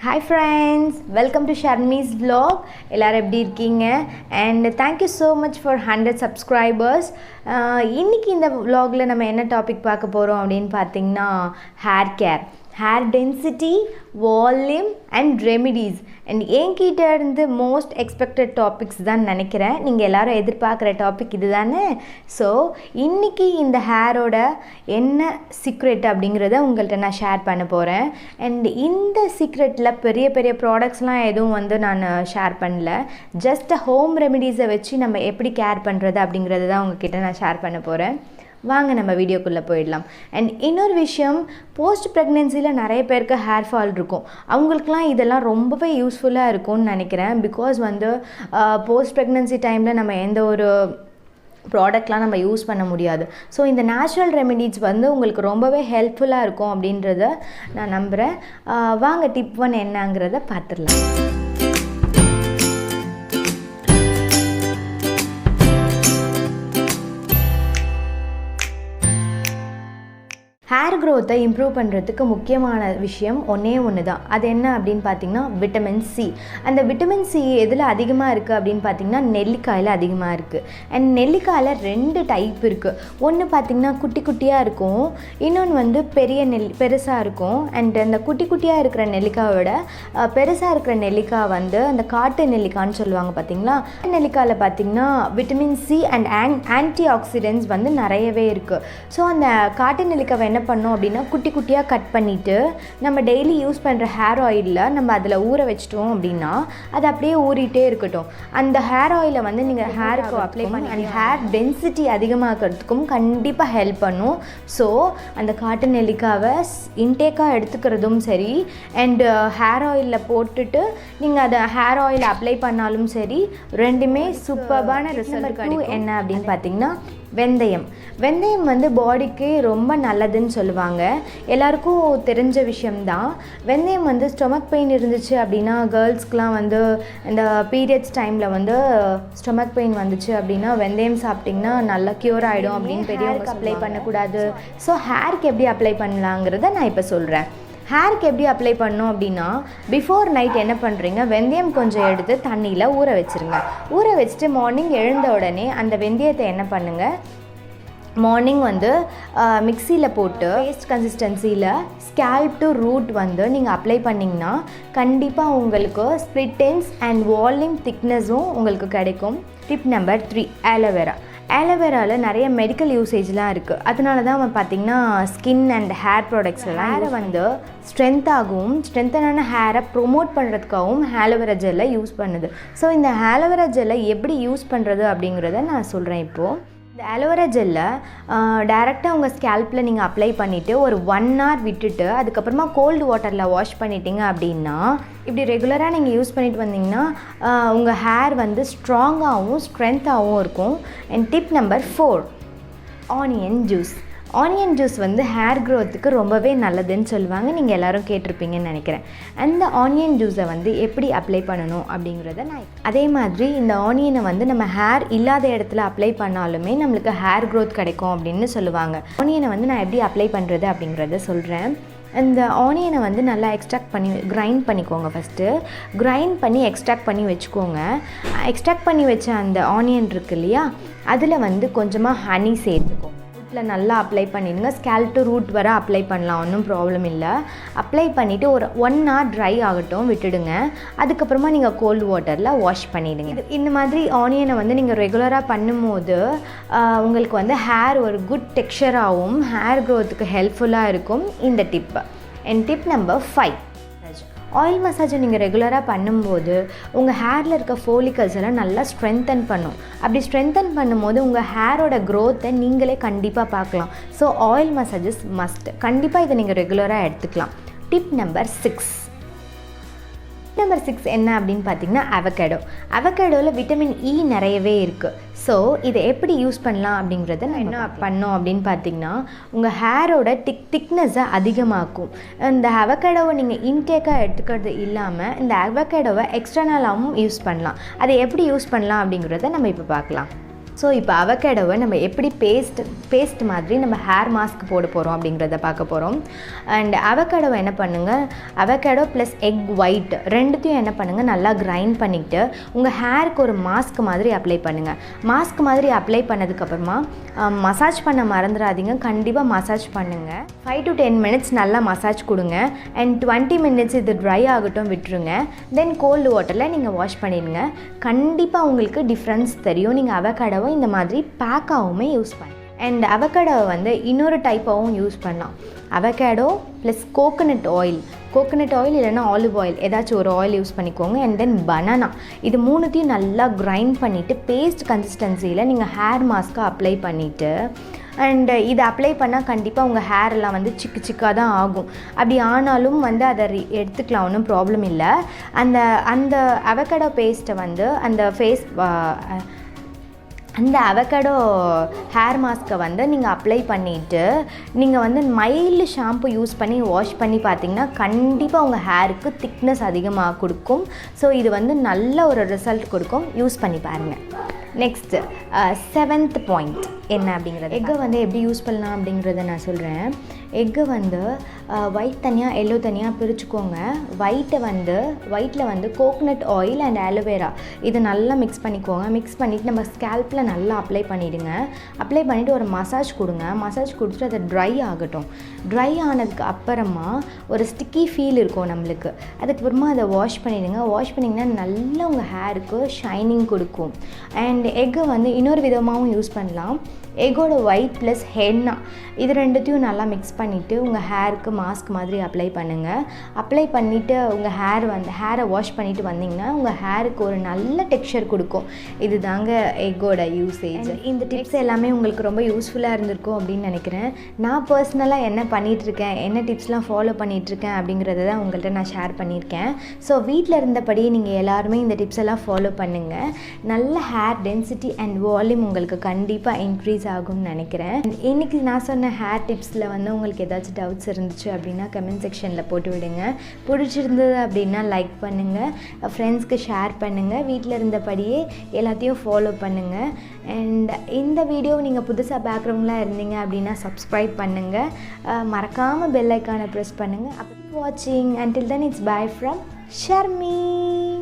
Hi friends, welcome to Sharmy's vlog. எல்லாரும் எப்படி இருக்கீங்க? And thank you so much for 100 subscribers. இன்னைக்கு இந்த vlogல நம்ம என்ன டாபிக் பார்க்க போறோம் அப்படினு பாத்தீங்கன்னா hair care, hair density, volume and remedies. And என்கிட்ட இருந்து most expected topics தான் நினைக்கிறேன். நீங்க எல்லாரும் எதிர்பார்க்குற டாபிக் இதுதானே. ஸோ இன்னைக்கு இந்த ஹேரோட என்ன சீக்ரெட் அப்படிங்கிறத உங்கள்கிட்ட நான் ஷேர் பண்ண போகிறேன். அண்ட் இந்த சீக்ரெட்டில் பெரிய பெரிய ப்ராடக்ட்ஸ்லாம் எதுவும் நான் ஷேர் பண்ணல. ஜஸ்ட் ஹோம் ரெமிடிஸை வச்சு நம்ம எப்படி கேர் பண்ணுறது அப்படிங்கிறது தான் உங்ககிட்ட நான் ஷேர் பண்ண போகிறேன். வாங்க நம்ம வீடியோக்குள்ளே போயிடலாம். அண்ட் இன்னொரு விஷயம், போஸ்ட் ப்ரெக்னென்சியில் நிறைய பேருக்கு ஹேர் ஃபால் இருக்கும். அவங்களுக்குலாம் இதெல்லாம் ரொம்பவே யூஸ்ஃபுல்லாக இருக்கும்னு நினைக்கிறேன். பிகாஸ் போஸ்ட் ப்ரெக்னென்சி டைமில் நம்ம எந்த ஒரு ப்ராடக்ட்லாம் நம்ம யூஸ் பண்ண முடியாது. ஸோ இந்த நேச்சுரல் ரெமெடிஸ் உங்களுக்கு ரொம்பவே ஹெல்ப்ஃபுல்லாக இருக்கும் அப்படின்றத நான் நம்புகிறேன். வாங்க டிப் 1 என்னங்கிறத பார்த்துடலாம். ஹேர் க்ரோத்தை இம்ப்ரூவ் பண்ணுறதுக்கு முக்கியமான விஷயம் ஒன்று தான். அது என்ன அப்படின்னு பார்த்தீங்கன்னா விட்டமின் சி. அந்த விட்டமின் சி எதில் அதிகமாக இருக்குது அப்படின்னு பார்த்தீங்கன்னா நெல்லிக்காயில் அதிகமாக இருக்குது. அண்ட் நெல்லிக்காயில் 2 டைப் இருக்குது. ஒன்று பார்த்திங்கன்னா குட்டி குட்டியாக இருக்கும், இன்னொன்று பெருசாக இருக்கும். அண்ட் அந்த குட்டி குட்டியாக இருக்கிற நெல்லிக்காயோட பெருசாக இருக்கிற நெல்லிக்காய் அந்த காட்டு நெல்லிக்கான்னு சொல்லுவாங்க பார்த்தீங்களா. நெல்லிக்காயில் பார்த்திங்கன்னா vitamin C and anti oxidants நிறையவே இருக்குது. ஸோ அந்த காட்டு நெல்லிக்காவை என்ன பண்ணோம் அப்படின்னா குட்டி குட்டியாக கட் பண்ணிவிட்டு நம்ம டெய்லி யூஸ் பண்ணுற ஹேர் ஆயிலில் நம்ம அதில் ஊற வச்சிட்டோம் அப்படின்னா அது அப்படியே ஊறிட்டே இருக்கட்டும். அந்த ஹேர் ஆயிலை நீங்கள் ஹேருக்கு அப்ளை பண்ணி அண்ட் ஹேர் டென்சிட்டி அதிகமாகிறதுக்கும் கண்டிப்பாக ஹெல்ப் பண்ணும். ஸோ அந்த காட்டன் நெல்லிக்காவை இன்டேக்காக எடுத்துக்கிறதும் சரி, அண்டு ஹேர் ஆயிலில் போட்டுட்டு நீங்கள் அதை ஹேர் ஆயில் அப்ளை பண்ணாலும் சரி, ரெண்டுமே சூப்பர்பான ரிசல்ட் கிடைக்கும். என்ன அப்படின்னு பார்த்தீங்கன்னா வெந்தயம். பாடிக்கு ரொம்ப நல்லதுன்னு சொல்லுவாங்க. எல்லாருக்கும் தெரிஞ்ச விஷயம்தான். வெந்தயம் ஸ்டொமக் பெயின் இருந்துச்சு அப்படின்னா, கேர்ள்ஸ்க்கெலாம் இந்த பீரியட்ஸ் டைமில் ஸ்டொமக் பெயின் வந்துச்சு அப்படின்னா வெந்தயம் சாப்பிட்டிங்கன்னா நல்லா க்யூர் ஆகிடும் அப்படின்னு பெரியவங்க அப்ளை பண்ணக்கூடாது. ஸோ ஹேருக்கு எப்படி அப்ளை பண்ணலாங்கிறத நான் இப்போ சொல்கிறேன். ஹேருக்கு எப்படி அப்ளை பண்ணோம் அப்படின்னா, பிஃபோர் நைட் என்ன பண்ணுறீங்க, வெந்தயம் கொஞ்சம் எடுத்து தண்ணியில் ஊற வச்சுருங்க. ஊற வச்சுட்டு மார்னிங் எழுந்த உடனே அந்த வெந்தயத்தை என்ன பண்ணுங்கள், மார்னிங் மிக்சியில் போட்டு பேஸ்ட் கன்சிஸ்டன்சியில் ஸ்கேல்ப் டு ரூட் நீங்கள் அப்ளை பண்ணிங்கன்னா கண்டிப்பாக உங்களுக்கு ஸ்ப்ளிட் எண்ட்ஸ் அண்ட் வால்யூம் திக்னஸும் உங்களுக்கு கிடைக்கும். Tip number 3, aloe vera. ஆலோவேராவில் நிறைய மெடிக்கல் யூசேஜ்லாம் இருக்குது. அதனால தான் பார்த்திங்கன்னா ஸ்கின் அண்ட் ஹேர் ப்ராடக்ட்ஸ்லாம் ஹேரை ஸ்ட்ரென்த்தனான ஹேரை ப்ரொமோட் பண்ணுறதுக்காகவும் ஆலோவேரா ஜெல்லை யூஸ் பண்ணுது. ஸோ இந்த ஆலோவேரா ஜெல்லை எப்படி யூஸ் பண்ணுறது அப்படிங்கிறத நான் சொல்கிறேன் இப்போது. இந்த ஆலோவேரா ஜெல்லை டைரெக்டாக உங்கள் ஸ்கேல்ப்பில் நீங்கள் அப்ளை பண்ணிவிட்டு ஒரு 1 hour விட்டுட்டு அதுக்கப்புறமா கோல்டு வாட்டரில் வாஷ் பண்ணிட்டீங்க அப்படின்னா, இப்படி ரெகுலராக நீங்கள் யூஸ் பண்ணிட்டு வந்தீங்கன்னா உங்கள் ஹேர் ஸ்ட்ராங்காகவும் ஸ்ட்ரென்த்தாகவும் இருக்கும். And tip number 4, onion juice. Onion juice hair க்ரோத்துக்கு ரொம்பவே நல்லதுன்னு சொல்லுவாங்க. நீங்கள் எல்லோரும் கேட்டிருப்பீங்கன்னு நினைக்கிறேன். அந்த ஆனியன் ஜூஸை எப்படி அப்ளை பண்ணணும் அப்படிங்கிறத அதே மாதிரி இந்த ஆனியனை நம்ம ஹேர் இல்லாத இடத்துல அப்ளை பண்ணாலுமே நம்மளுக்கு ஹேர் க்ரோத் கிடைக்கும் அப்படின்னு சொல்லுவாங்க. ஆனியனை நான் எப்படி அப்ளை பண்ணுறது அப்படிங்கிறத சொல்கிறேன். இந்த ஆனியனை நல்லா கிரைண்ட் பண்ணிக்கோங்க. ஃபஸ்ட்டு கிரைண்ட் பண்ணி எக்ஸ்ட்ராக்ட் பண்ணி வச்சுக்கோங்க. எக்ஸ்ட்ராக்ட் பண்ணி வச்ச அந்த ஆனியன் இருக்குது இல்லையா, அதில் கொஞ்சமாக ஹனி சேர்த்துக்கோங்க. ரூட்டில் நல்லா அப்ளை பண்ணிடுங்க. ஸ்கேல்ப் டு ரூட் வர அப்ளை பண்ணலாம், ஒன்றும் ப்ராப்ளம் இல்லை. அப்ளை பண்ணிவிட்டு ஒரு 1 hour ட்ரை ஆகட்டும் விட்டுடுங்க. அதுக்கப்புறமா நீங்கள் கோல்டு வாட்டரில் வாஷ் பண்ணிவிடுங்க. இந்த மாதிரி ஆனியனை நீங்கள் ரெகுலராக பண்ணும்போது உங்களுக்கு ஹேர் ஒரு குட் டெக்ஸ்சராகவும் ஹேர் க்ரோத்துக்கு ஹெல்ப்ஃபுல்லாக இருக்கும் இந்த tip. And tip number 5, oil மசாஜை நீங்கள் ரெகுலராக பண்ணும்போது உங்கள் ஹேரில் இருக்க ஃபோலிக்கல்ஸ் எல்லாம் நல்லா ஸ்ட்ரென்தன் பண்ணும். அப்படி ஸ்ட்ரென்தன் பண்ணும்போது உங்கள் ஹேரோட க்ரோத்தை நீங்களே கண்டிப்பாக பார்க்கலாம். So oil massages must. கண்டிப்பாக இதை நீங்கள் ரெகுலராக எடுத்துக்கலாம். டிப் நம்பர் 6 என்ன அப்படின்னு பார்த்தீங்கன்னா அவகேடோவில் விட்டமின் இ நிறையவே இருக்குது. ஸோ இதை எப்படி யூஸ் பண்ணலாம் அப்படிங்கிறத நான் என்ன பண்ணோம் அப்படின்னு பார்த்தீங்கன்னா, உங்கள் ஹேரோட திக்னஸை அதிகமாக்கும். இந்த அவகேடோவை நீங்கள் இன்டேக்காக எடுத்துக்கிறது இல்லாமல் இந்த அவகேடோவை எக்ஸ்டர்னலாகவும் யூஸ் பண்ணலாம். அதை எப்படி யூஸ் பண்ணலாம் அப்படிங்கிறத நம்ம இப்போ பார்க்கலாம். ஸோ இப்போ அவகேடோவை நம்ம எப்படி பேஸ்ட் மாதிரி நம்ம ஹேர் மாஸ்க் போட போகிறோம் அப்படிங்கிறத பார்க்க போகிறோம். அண்ட் அவகேடோவை என்ன பண்ணுங்கள், அவகேடோ ப்ளஸ் எக் ஒயிட் ரெண்டுத்தையும் என்ன பண்ணுங்கள், நல்லா கிரைண்ட் பண்ணிவிட்டு உங்கள் ஹேருக்கு ஒரு மாஸ்க் மாதிரி அப்ளை பண்ணுங்கள். மாஸ்க் மாதிரி அப்ளை பண்ணதுக்கப்புறமா மசாஜ் பண்ண மறந்துடாதீங்க, கண்டிப்பாக மசாஜ் பண்ணுங்கள். 5 to 10 minutes நல்லா மசாஜ் கொடுங்க. அண்ட் 20 minutes இது ட்ரை ஆகட்டும் விட்டுருங்க. தென் கோல்டு வாட்டரில் நீங்கள் வாஷ் பண்ணிடுங்க. கண்டிப்பாக உங்களுக்கு டிஃப்ரென்ஸ் தெரியும். நீங்கள் அவகேடோவை இந்த மாதிரி பேக்காகவுமே யூஸ் பண்ணலாம். அண்ட் அவகேடோவை வந்து இன்னொரு டைப்பாகவும் யூஸ் பண்ணலாம். அவகேடோ ப்ளஸ் கோகோனட் ஆயில் இல்லைன்னா ஆலிவ் ஆயில் ஏதாச்சும் ஒரு ஆயில் யூஸ் பண்ணிக்கோங்க. அண்ட் தென் பனானா, இது மூணுத்தையும் நல்லா கிரைண்ட் பண்ணிவிட்டு பேஸ்ட் கன்சிஸ்டன்சியில் நீங்கள் ஹேர் மாஸ்க்கை அப்ளை பண்ணிவிட்டு அண்ட் இதை அப்ளை பண்ணால் கண்டிப்பாக உங்கள் ஹேரெல்லாம் வந்து சிக்காக தான் ஆகும். அப்படி ஆனாலும் வந்து அதை எடுத்துக்கலாம், ஒன்றும் ப்ராப்ளம் இல்லை. அந்த அவகேடோ பேஸ்ட்டை வந்து அந்த அவகேடோ ஹேர் மாஸ்க்கை வந்து நீங்கள் அப்ளை பண்ணிவிட்டு நீங்கள் வந்து மைல்டு ஷாம்பு யூஸ் பண்ணி வாஷ் பண்ணி பார்த்தீங்கன்னா கண்டிப்பாக உங்கள் ஹேருக்கு திக்னஸ் அதிகமாக கொடுக்கும். ஸோ இது வந்து நல்ல ஒரு ரிசல்ட் கொடுக்கும், யூஸ் பண்ணி பாருங்கள். நெக்ஸ்ட்டு 7th பாயிண்ட் என்ன அப்படிங்கிறது, எக்கை வந்து எப்படி யூஸ் பண்ணலாம் அப்படிங்கிறத நான் சொல்கிறேன். எக்கை வந்து ஒயிட் தனியாக எல்லோ தனியாக பிரிச்சுக்கோங்க. ஒயிட்டில் வந்து கோகோனட் ஆயில் அண்ட் ஆலோவேரா இது நல்லா மிக்ஸ் பண்ணிக்கோங்க. மிக்ஸ் பண்ணிவிட்டு நம்ம ஸ்கேல்பில் நல்லா அப்ளை பண்ணிவிடுங்க. அப்ளை பண்ணிவிட்டு ஒரு மசாஜ் கொடுங்க. மசாஜ் கொடுத்துட்டு அதை ட்ரை ஆகட்டும். ட்ரை ஆனதுக்கு அப்புறமா ஒரு ஸ்டிக்கி ஃபீல் இருக்கும் நம்மளுக்கு. அதுக்கப்புறமா அதை வாஷ் பண்ணிவிடுங்க. வாஷ் பண்ணிங்கன்னா நல்லா உங்கள் ஹேருக்கு ஷைனிங் கொடுக்கும். அண்ட் எக்கை வந்து இன்னொரு விதமாகவும் யூஸ் பண்ணலாம். எக்கோட ஒயிட் ப்ளஸ் ஹென்னா இது ரெண்டுத்தையும் நல்லா மிக்ஸ் பண்ணிவிட்டு உங்கள் ஹேருக்கு மாஸ்க் மாதிரி அப்ளை பண்ணுங்கள். அப்ளை பண்ணிவிட்டு உங்கள் ஹேரை வாஷ் பண்ணிவிட்டு வந்தீங்கன்னா உங்கள் ஹேருக்கு ஒரு நல்ல டெக்ஸ்சர் கொடுக்கும். இது தாங்க எக்கோட யூசேஜ். இந்த டிப்ஸ் எல்லாமே உங்களுக்கு ரொம்ப யூஸ்ஃபுல்லாக இருந்திருக்கும் அப்படின்னு நினைக்கிறேன். நான் பர்சனலாக என்ன பண்ணிகிட்ருக்கேன், என்ன டிப்ஸ்லாம் ஃபாலோ பண்ணிகிட்ருக்கேன் அப்படிங்கிறத தான் உங்கள்கிட்ட நான் ஷேர் பண்ணியிருக்கேன். ஸோ வீட்டில் இருந்தபடியே நீங்கள் எல்லாருமே இந்த டிப்ஸ் எல்லாம் ஃபாலோ பண்ணுங்கள். நல்ல ஹேர் டென்சிட்டி அண்ட் வால்யூம் உங்களுக்கு கண்டிப்பாக இன்க்ரீஸ் ஆகும்னு நினைக்கிறேன். இன்றைக்கி நான் சொன்ன ஹேர் டிப்ஸில் வந்து உங்களுக்கு ஏதாச்சும் டவுட்ஸ் இருந்துச்சு அப்படின்னா கமெண்ட் செக்ஷனில் போட்டு விடுங்க. பிடிச்சிருந்தது அப்படின்னா லைக் பண்ணுங்கள், ஃப்ரெண்ட்ஸ்க்கு ஷேர் பண்ணுங்கள். வீட்டில் இருந்தபடியே எல்லாத்தையும் ஃபாலோ பண்ணுங்கள். அண்ட் இந்த வீடியோ நீங்கள் புதுசாக பேக்ரவுண்டில் இருந்தீங்க அப்படின்னா சப்ஸ்கிரைப் பண்ணுங்கள். மறக்காமல் பெல் ஐக்கானை ப்ரெஸ் பண்ணுங்கள். அப்போ வாட்சிங். Until then, it's bye from Sharmy.